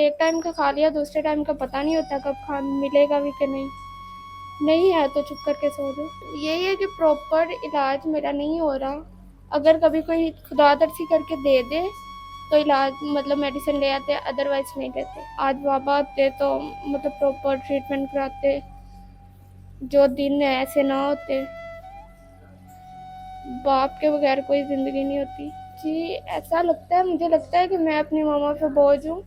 एक टाइम का खा लिया, दूसरे टाइम का पता नहीं होता कब खा मिलेगा भी कि नहीं। नहीं है तो चुप करके सो जाओ। यही है कि प्रॉपर इलाज मेरा नहीं हो रहा। अगर कभी कोई खुदादर्शी करके दे दे तो इलाज मतलब मेडिसिन ले आते, अदरवाइज नहीं लेते। आज बाबा आते तो मतलब प्रॉपर ट्रीटमेंट कराते, जो दिन ऐसे ना होते। बाप के बगैर कोई ज़िंदगी नहीं होती। जी, ऐसा लगता है, मुझे लगता है कि मैं अपनी मामा पे बोझ हूँ।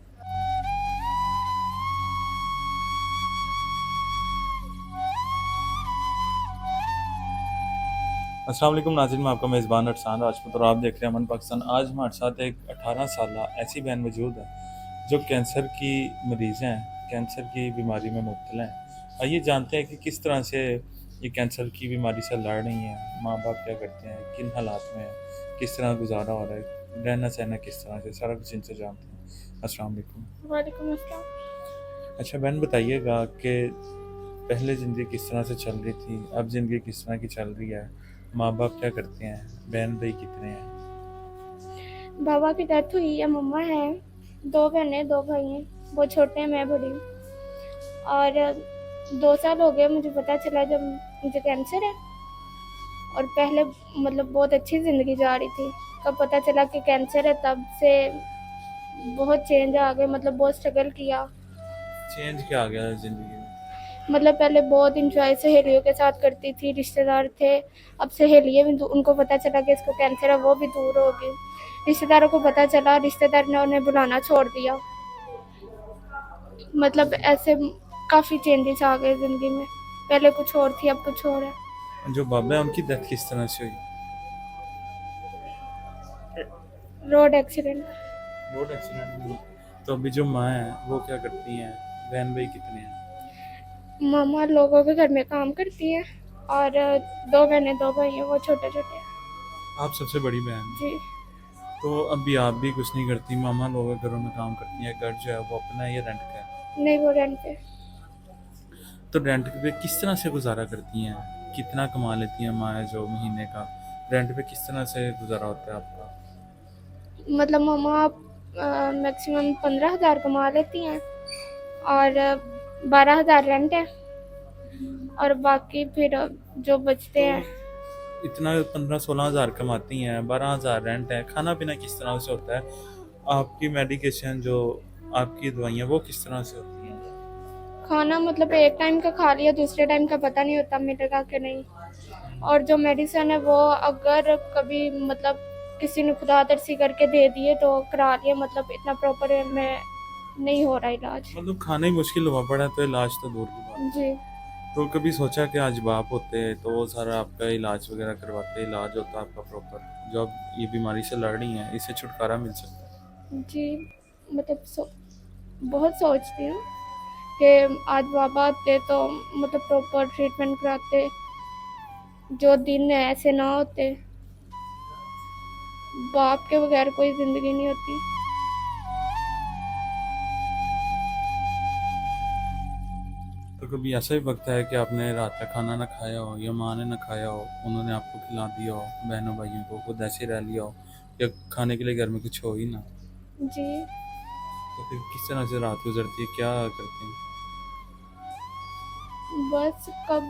अस्सलाम वालेकुम नाज़रीन, मैं आपका मेज़बान अरसान राजपूत और आप देख रहे हैं अमन पाकिस्तान। आज हमारे साथ एक 18 साला ऐसी बहन मौजूद है जो कैंसर की मरीज़ हैं, कैंसर की बीमारी में मुब्तला हैं। आइए जानते हैं कि किस तरह से ये कैंसर की बीमारी से लड़ रही हैं, माँ बाप क्या करते हैं, किन हालात में हैं, किस तरह गुजारा हो रहा है, रहना सहना किस तरह से, सारा कुछ इनसे जानते हैं। अस्सलाम वालेकुम। वालेकुम अस्सलाम। अच्छा बहन, बताइएगा कि पहले ज़िंदगी किस तरह से चल रही थी, अब ज़िंदगी किस तरह की चल रही है, माँ बाप क्या करते हैं, बहन भाई कितने हैं? बाबा की डेथ हुई है, मम्मा है, 2 बहनें 2 भाई हैं। वो छोटे हैं, मैं बड़ी हूँ। और 2 साल हो गए मुझे पता चला जब मुझे कैंसर है। और पहले मतलब बहुत अच्छी ज़िंदगी जा रही थी। कब पता चला कि कैंसर है तब से बहुत चेंज आ गए, मतलब बहुत स्ट्रगल किया। चेंज क्या आ गया ज़िंदगी में? मतलब पहले बहुत इंजॉय सहेलियों के साथ करती थी, रिश्तेदार थे। अब सहेलियाँ भी उनको पता चला कि इसको कैंसर है, वो भी दूर हो गई। रिश्तेदारों को पता चला, रिश्तेदार ने उन्हें बुलाना छोड़ दिया। मतलब ऐसे काफ़ी चेंजेस आ गए ज़िंदगी में। पहले कुछ और थी, अब कुछ और है। जो बाबा है उनकी डेथ किस तरह से हुई? Road accident. रोड एक्सीडेंट में हुई। तो अभी जो माँ है वो क्या करती हैं, बहन भाई कितने हैं? मामा लोगों के घर में काम करती है। और 2 बहनें 2 भाई हैं, वो छोटे छोटे हैं। आप सबसे बड़ी बहन हैं। जी। तो अभी आप भी कुछ नहीं करती, मामा लोग घरों में काम करती हैं, घर जो है वो अपना है या रेंट का है? नहीं, वो रेंट पे। तो रेंट पे किस तरह से गुजारा करती हैं, कितना कमा लेती हैं माँ है जो महीने का, रेंट पे किस तरह से गुजारा होता है आपका? मतलब मामा मैक्सिमम 15,000 कमा लेती हैं। और 12,000 रेंट है। और बाकी फिर जो बचते तो हैं। इतना 15-16 हज़ार कमाती हैं, 12 हज़ार रेंट है, खाना पीना किस तरह से होता है, आपकी मेडिकेशन जो आपकी दवाइयाँ वो किस तरह से होती हैं? खाना मतलब एक टाइम का खा लिया, दूसरे टाइम का पता नहीं होता मिलेगा कि नहीं। और जो मेडिसिन है वो अगर कभी मतलब किसी ने खुदादर्शी करके दे दिए तो करा लिया, मतलब इतना प्रॉपर में नहीं हो रहा इलाज। मतलब खाना ही मुश्किल हुआ पड़ा है तो इलाज तो दूर की बात जी। है। तो कभी सोचा कि आज बाप होते तो वो सारा आपका इलाज वगैरह करवाते, इलाज होता आपका प्रॉपर, जो अब ये बीमारी से लड़ रही हैं इससे छुटकारा मिल सकता है? जी, मतलब बहुत सोचती हूँ कि आज बाबा आते तो मतलब प्रॉपर ट्रीटमेंट कराते, जो दिन ऐसे ना होते। बाप के बगैर कोई ज़िंदगी नहीं होती। तो कभी ऐसा भी वक्त है कि आपने रात का खाना ना खाया हो या माँ ने ना खाया हो, उन्होंने आपको खिला दिया हो, बहनों भाइयों को खुद ऐसे ही रह लिया हो, या खाने के लिए घर में कुछ हो ही ना? जी। तो फिर किस तरह से रात गुजरती है, क्या करते हैं? बस कब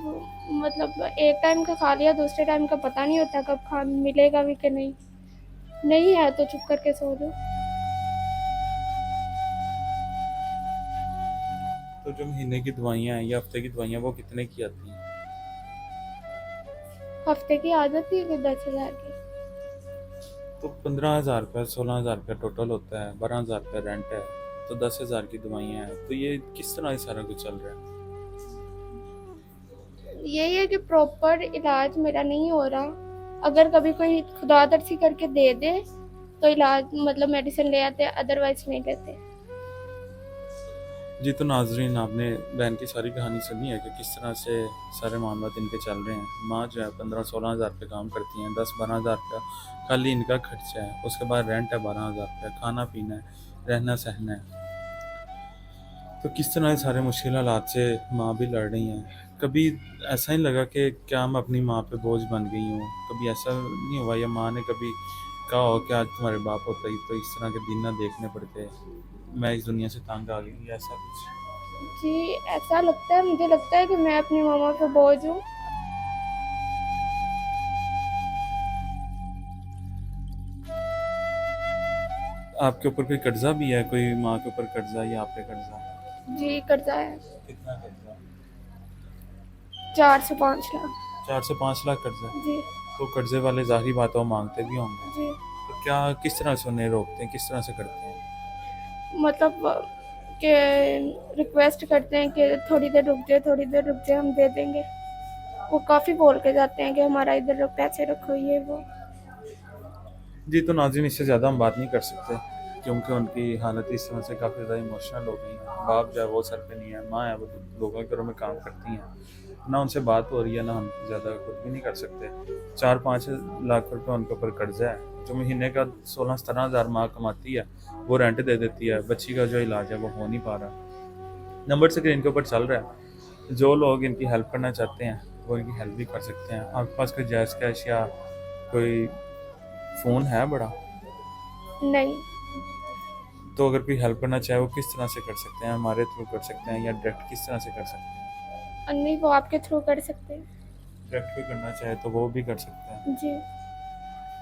मतलब एक टाइम का खा लिया, दूसरे टाइम का पता नहीं होता कब खा मिलेगा भी कि नहीं। नहीं है तो चुप करके सो जाओ। तो जो महीने की दवाइयाँ हैं या हफ्ते की दवाइयाँ वो कितने की आती हैं? हफ्ते की आदत थी कि 10,000 की। तो 15 हज़ार रुपये, 16 हज़ार रुपये टोटल होता है, 12 हज़ार रुपये रेंट है, तो 10 हज़ार की दवाइयाँ हैं, तो ये किस तरह से सारा कुछ चल रहा है? यही है कि प्रॉपर इलाज मेरा नहीं हो रहा। अगर कभी कोई खुदादर्शी करके दे दे तो इलाज मतलब मेडिसिन ले आते, अदरवाइज नहीं लेते। जी, तो नाजरीन आपने बहन की सारी कहानी सुनी है कि किस तरह से सारे मामला इनके चल रहे हैं। माँ जो है 15-16 हज़ार रुपये काम करती हैं, 10-12 हज़ार रुपया खाली इनका खर्चा है, उसके बाद रेंट है 12 हज़ार रुपया, खाना पीना है, रहना सहना है। तो किस तरह सारे मुश्किल हालात से माँ भी लड़ रही हैं। कभी ऐसा ही लगा कि क्या मैं अपनी माँ पे बोझ बन गई हूँ? कभी ऐसा नहीं हुआ या माँ ने कभी कहा हो कि आज तुम्हारे बाप होता ही तो इस तरह के दिन ना देखने पड़ते? मैं इस दुनिया से तंग आ गई, ऐसा कुछ? जी ऐसा लगता है, मुझे लगता है कि मैं अपनी मामा पे बोझ हूँ। आपके ऊपर कोई कर्जा भी है, कोई माँ के ऊपर कर्जा या आप पे कर्जा? जी कर्जा है, कितना कर्जा? 4 से 5 लाख। 4 से 5 लाख कर्जा? जी। तो कर्जे वाले ज़ाहिरी बात है वो मांगते भी होंगे। जी तो क्या किस तरह से उन्हें रोकते हैं, किस तरह से करते हैं? मतलब कि रिक्वेस्ट करते हैं कि थोड़ी देर रुक जाए, थोड़ी देर रुक जाए, हम दे देंगे। वो काफ़ी बोल के जाते हैं कि हमारा इधर पैसे रखो, ये वो। जी तो नाज़रीन, इससे ज़्यादा हम बात नहीं कर सकते क्योंकि उनकी हालत इस समय से काफ़ी ज़्यादा इमोशनल हो गई है। बाप जो है वो सर पे नहीं है, माँ है वो लोगों के घरों में काम करती हैं, ना उनसे बात हो रही है, ना हम ज़्यादा कुछ भी नहीं कर सकते। 4-5 लाख रुपए उनके ऊपर कर्जा है, जो महीने का 16-17 हज़ार माँ कमाती है, वो रेंट दे देती है, बच्ची का जो इलाज है वो हो नहीं पा रहा। नंबर स्क्रीन के ऊपर चल रहा है, जो लोग इनकी हेल्प करना चाहते हैं वो इनकी हेल्प भी कर सकते हैं। आपके पास कोई जायज़ कैश या कोई फ़ोन है बड़ा? नहीं। तो अगर कोई हेल्प करना चाहे वो किस तरह से कर सकते हैं? हमारे थ्रू कर सकते हैं या डायरेक्ट किस तरह से कर सकते हैं? नहीं, वो आपके थ्रू कर सकते हैं। डायरेक्ट कोई करना चाहे तो वो भी कर सकते हैं। जी।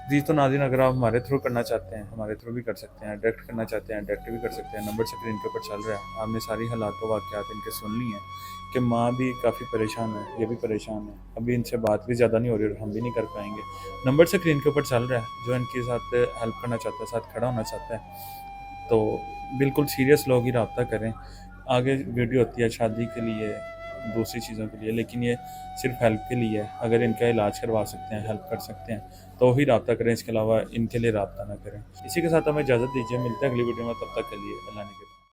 जी तो नाज़रीन, अगर आप हमारे थ्रू करना चाहते हैं हमारे थ्रू भी कर सकते हैं, डायरेक्ट करना चाहते हैं डायरेक्ट भी कर सकते हैं। नंबर स्क्रीन के ऊपर चल रहा है, आपने सारी हालात व वाक़यात इनके सुन ली हैं कि माँ भी काफ़ी परेशान है, ये भी परेशान है। अभी इनसे बात भी ज़्यादा नहीं हो रही और हम भी नहीं कर पाएंगे। नंबर स्क्रीन के ऊपर चल रहा है, जो इनके साथ हेल्प करना चाहता है, साथ खड़ा होना चाहता है, तो बिल्कुल सीरियस लोग ही रब्ता करें। आगे वीडियो होती है शादी के लिए, दूसरी चीज़ों के लिए, लेकिन ये सिर्फ हेल्प के लिए है। अगर इनका इलाज करवा सकते हैं, हेल्प कर सकते हैं तो ही रब्ता करें, इसके अलावा इनके लिए रब्ता ना करें। इसी के साथ हमें इजाज़त दीजिए, मिलते हैं अगली वीडियो में, तब तक के लिए अल्लाह ने